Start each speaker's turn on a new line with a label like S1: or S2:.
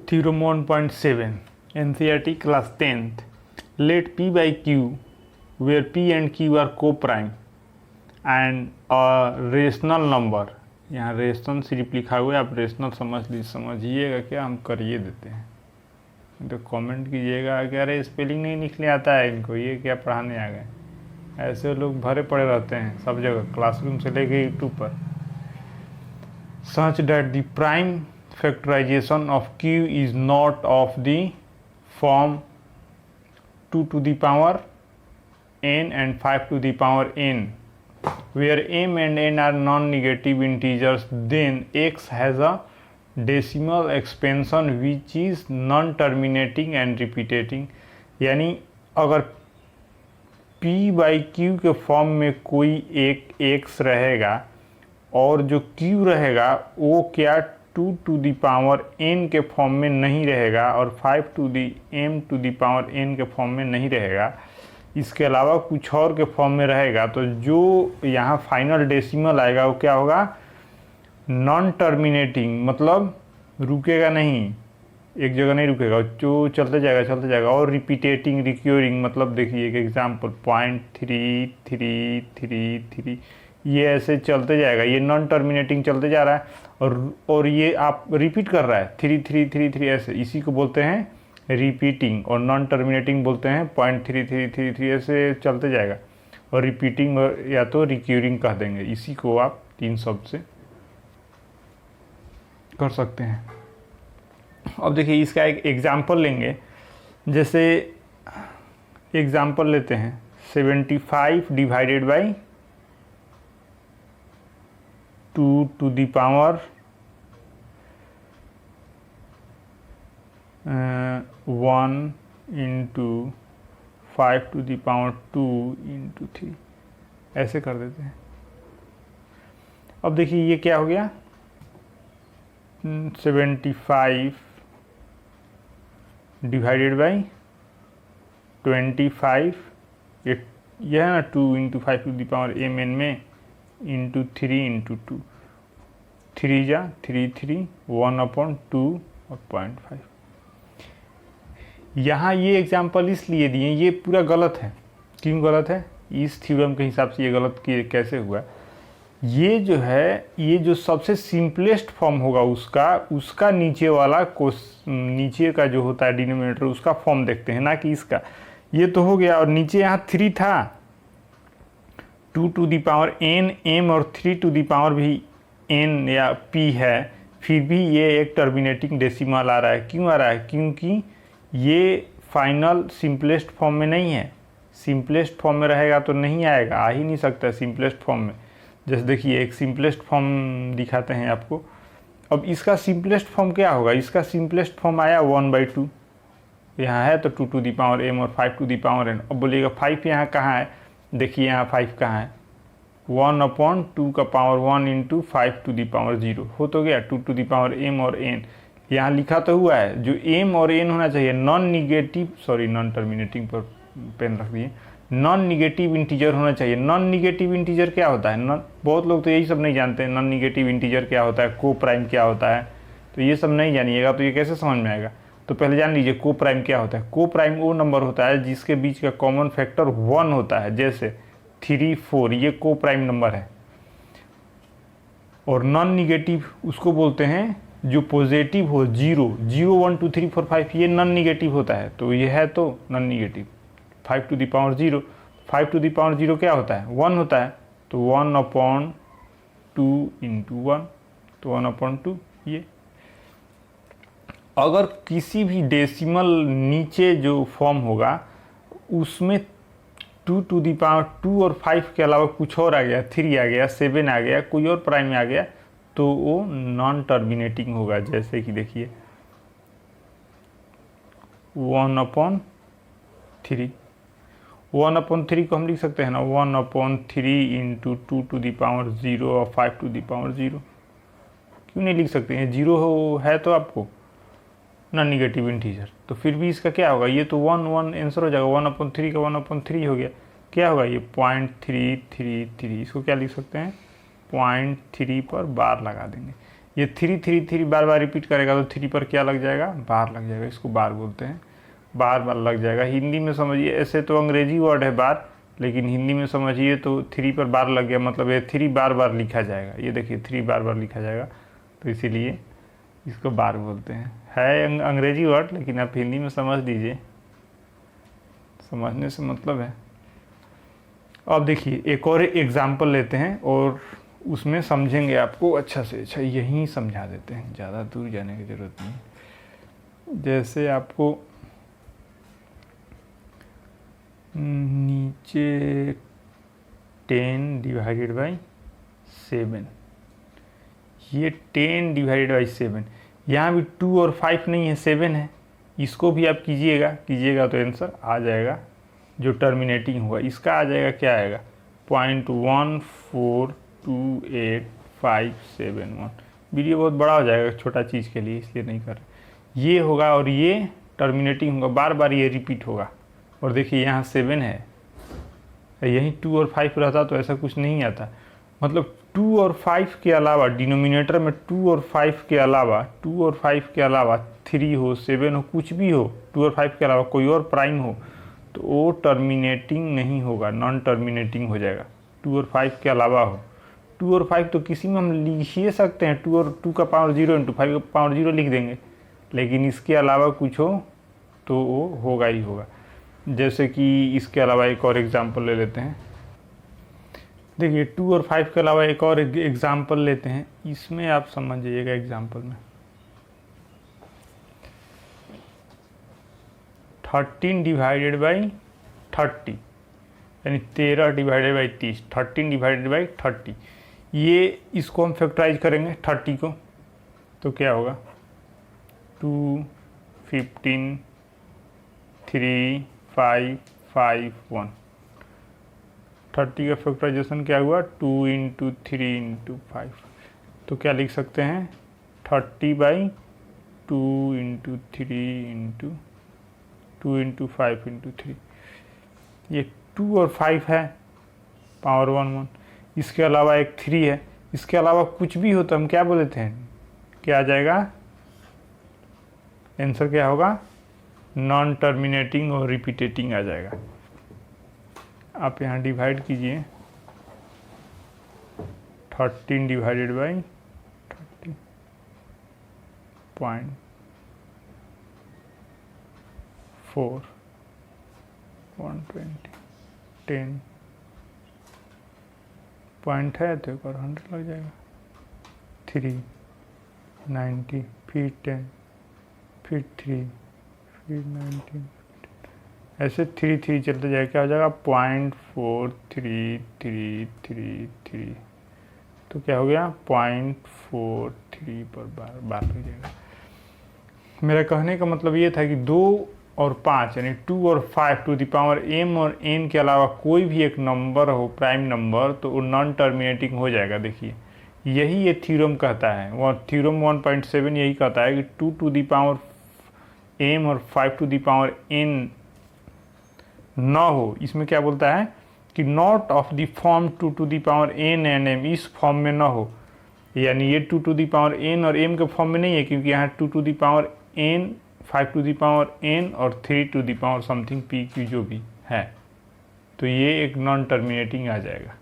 S1: Theorem 1.7 NCERT class 10th. Let P by Q, where P and Q are co-prime and a rational number, यहाँ rational सिर्फ लिखा हुआ है, आप rational समझिएगा क्या, हम करिए देते हैं तो कमेंट कीजिएगा कि अरे स्पेलिंग नहीं लिखने आता है इनको, ये क्या पढ़ाने आ गए। ऐसे लोग भरे पड़े रहते हैं सब जगह, क्लासरूम से लेके यूट्यूब पर। Such that the prime factorization of Q is not of the form 2 to the power n and 5 to the power n, where m and n are non-negative integers, then x has a decimal expansion which is non-terminating and repeating। यानी अगर p by q के form में कोई एक x रहेगा और जो q रहेगा वो क्या 2 to the power n के फॉर्म में नहीं रहेगा और 5 to the m to the power n के फॉर्म में नहीं रहेगा, इसके अलावा कुछ और के फॉर्म में रहेगा, तो जो यहाँ फाइनल डेसिमल आएगा वो क्या होगा, नॉन टर्मिनेटिंग, मतलब रुकेगा नहीं, एक जगह नहीं रुकेगा, जो चलते जाएगा और रिपीटेटिंग रिक्योरिंग, मतलब देखिए एक एग्जांपल 0.3333, ये ऐसे चलते जाएगा, ये नॉन टर्मिनेटिंग चलते जा रहा है और ये आप रिपीट कर रहा है 3333 ऐसे, इसी को बोलते हैं रिपीटिंग। और नॉन टर्मिनेटिंग बोलते हैं 0.3333 ऐसे चलते जाएगा, और रिपीटिंग या तो रिक्यूरिंग कह देंगे। इसी को आप 3 शब्द से कर सकते हैं। अब देखिए इसका एक एग्जाम्पल लेंगे, जैसे एग्जाम्पल लेते हैं 75 divided by 2 to the power 1 into 5 to the power 2 into 3 ऐसे कर देते हैं। अब देखिए ये क्या हो गया, 75 डिवाइडेड बाई 25, यह है ना 2 into 5 to the power m n में इंटू 3 इंटू 2, 3 जा 3 3 1/2 और 0.5। यहाँ ये एग्जाम्पल इसलिए दिए, ये पूरा गलत है। क्यों गलत है? इस थ्योरम के हिसाब से ये गलत कैसे हुआ, ये जो है, ये जो सबसे सिंपलेस्ट फॉर्म होगा उसका नीचे वाला नीचे का जो होता है डिनोमिनेटर, उसका फॉर्म देखते हैं, ना कि इसका। ये तो हो गया, और नीचे यहाँ 3 था, 2 to the power n m और 3 to the power भी n या p है, फिर भी ये एक टर्मिनेटिंग डेसिमल आ रहा है। क्यों आ रहा है? क्योंकि ये फाइनल सिंपलेस्ट फॉर्म में नहीं है। सिंपलेस्ट फॉर्म में रहेगा तो नहीं आएगा, आ ही नहीं सकता सिंपलेस्ट फॉर्म में। जैसे देखिए एक सिंपलेस्ट फॉर्म दिखाते हैं आपको। अब इसका सिंपलेस्ट फॉर्म क्या होगा? इसका सिंपलेस्ट फॉर्म आया 1/2, यहाँ है तो 2 to the power m और 5 to the power n। अब बोलिएगा 5 यहाँ कहाँ है? देखिए यहाँ 5 कहाँ है, 1/2 का power 1 into 5 to the power 0 हो तो गया 2 to the power m और n। यहाँ लिखा तो हुआ है, जो m और n होना चाहिए non negative, sorry non terminating पर पेन रख दिए, नॉन निगेटिव इंटीजर होना चाहिए। नॉन निगेटिव इंटीजर क्या होता है? बहुत लोग तो यही सब नहीं जानते हैं, नॉन निगेटिव इंटीजर क्या होता है, को प्राइम क्या होता है, तो ये सब नहीं जानिएगा तो ये कैसे समझ में आएगा। तो पहले जान लीजिए को प्राइम क्या होता है। को प्राइम वो नंबर होता है जिसके बीच का कॉमन फैक्टर 1 होता है, जैसे 3 4, ये को प्राइम नंबर है। और नॉन निगेटिव उसको बोलते हैं जो पॉजिटिव हो, 0 1 2 3 4 5, ये नॉन निगेटिव होता है, तो ये है तो non negative. 5 to the power 0, 5 to the power 0 क्या होता है? 1 होता है, तो 1/2 इंटू 1, तो 1/2 ये। अगर किसी भी डेसिमल नीचे जो फॉर्म होगा उसमें 2 to the power 2 और 5 के अलावा कुछ और आ गया, 3 आ गया, 7 आ गया, कोई और प्राइम आ गया, तो वो नॉन टर्मिनेटिंग होगा। जैसे कि देखिए 1/3, 1/3 को हम लिख सकते हैं ना 1/3 इंटू 2 to the power 0 और 5 to the power 0। क्यों नहीं लिख सकते हैं? 0 है तो आपको नॉन निगेटिव इंटीजर, तो फिर भी इसका क्या होगा? ये तो 1 1 आंसर हो जाएगा, 1/3 का 1/3 हो गया। क्या होगा ये? 0.333, इसको क्या लिख सकते हैं? 0.3 पर बार लगा देंगे। ये 3 3 3 बार बार रिपीट करेगा तो 3 पर क्या लग जाएगा, बार लग जाएगा, इसको बार बोलते हैं, बार बार लग जाएगा। हिंदी में समझिए, ऐसे तो अंग्रेजी वर्ड है बार, लेकिन हिंदी में समझिए तो 3 पर बार लग गया, मतलब ये 3 बार बार लिखा जाएगा। ये देखिए 3 बार बार लिखा जाएगा, तो इसीलिए इसको बार बोलते हैं। है अंग्रेजी वर्ड, लेकिन आप हिंदी में समझ लीजिए, समझने से मतलब है। अब देखिए एक और एग्जाम्पल लेते हैं और उसमें समझेंगे आपको अच्छा से अच्छा, यहीं समझा देते हैं, ज़्यादा दूर जाने की ज़रूरत नहीं। जैसे आपको नीचे 10 डिवाइडेड बाई 7, ये 10 डिवाइडेड बाई 7, यहाँ भी 2 और 5 नहीं है, 7 है। इसको भी आप कीजिएगा तो आंसर आ जाएगा, जो टर्मिनेटिंग होगा इसका आ जाएगा, क्या आएगा 0.1428571। वीडियो बहुत बड़ा हो जाएगा छोटा चीज़ के लिए, इसलिए नहीं कर रहे। ये होगा और ये टर्मिनेटिंग होगा, बार बार ये रिपीट होगा। और देखिए यहाँ 7 है, यहीं 2 और 5 रहता तो ऐसा कुछ नहीं आता। मतलब 2 और 5 के अलावा, डिनोमिनेटर में 2 और 5 के अलावा, 2 और 5 के अलावा 3 हो, 7 हो, कुछ भी हो, 2 और 5 के अलावा कोई और प्राइम हो तो वो टर्मिनेटिंग नहीं होगा, नॉन टर्मिनेटिंग हो जाएगा। 2 और 5 के अलावा हो, 2 और 5 तो किसी में हम लिख ही सकते हैं, 2 और 2 का पावर 0 इंटू 5 का पावर 0 लिख देंगे, लेकिन इसके अलावा कुछ हो तो वो होगा ही होगा। जैसे कि इसके अलावा एक और एग्जांपल ले लेते हैं। देखिए 2 और 5 के अलावा एक और एग्जांपल लेते हैं, इसमें आप समझ जाइएगा। एग्जांपल में 13 डिवाइडेड बाई 30, यानी 13 डिवाइडेड बाई 30, 13 डिवाइडेड बाई 30, ये इसको हम फैक्टराइज करेंगे 30 को, तो क्या होगा 2 15 3 5 5 1। 30 का फैक्टराइजेशन क्या हुआ 2 इंटू 3 इंटू 5, तो क्या लिख सकते हैं 30 by 2 into 3 into 2 into 5 into 3। ये 2 और 5 है, पावर 1 1, इसके अलावा एक 3 है, इसके अलावा कुछ भी हो तो हम क्या बोलते हैं, क्या आ जाएगा आंसर, क्या होगा नॉन टर्मिनेटिंग और रिपीटेटिंग आ जाएगा। आप यहाँ डिवाइड कीजिए, 13 डिवाइडेड बाई 30.4 120 10 पॉइंट है तो एक और 100 लग जाएगा, 3 90 फिर 10 फिर 3 फिर 19, ऐसे 3 3 चलते जाएगा, क्या हो जाएगा 0.4333, तो क्या हो गया 0.43 पर बार लग जाएगा। मेरा कहने का मतलब ये था कि 2 और 5 यानी 2 और 5 टू द पावर m और n के अलावा कोई भी एक नंबर हो, प्राइम नंबर, तो वो नॉन टर्मिनेटिंग हो जाएगा। देखिए यही ये थ्योरम कहता है, वो थ्योरम 1.7 यही कहता है कि 2 टू द पावर m और 5 टू द पावर n न हो। इसमें क्या बोलता है कि not of the form 2 to the power n and m, इस फॉर्म में न हो, यानी ये 2 टू द पावर n और m के फॉर्म में नहीं है, क्योंकि यहाँ 2 to the power n, 5 to the power n और 3 to the power something p q जो भी है, तो ये एक नॉन टर्मिनेटिंग आ जाएगा।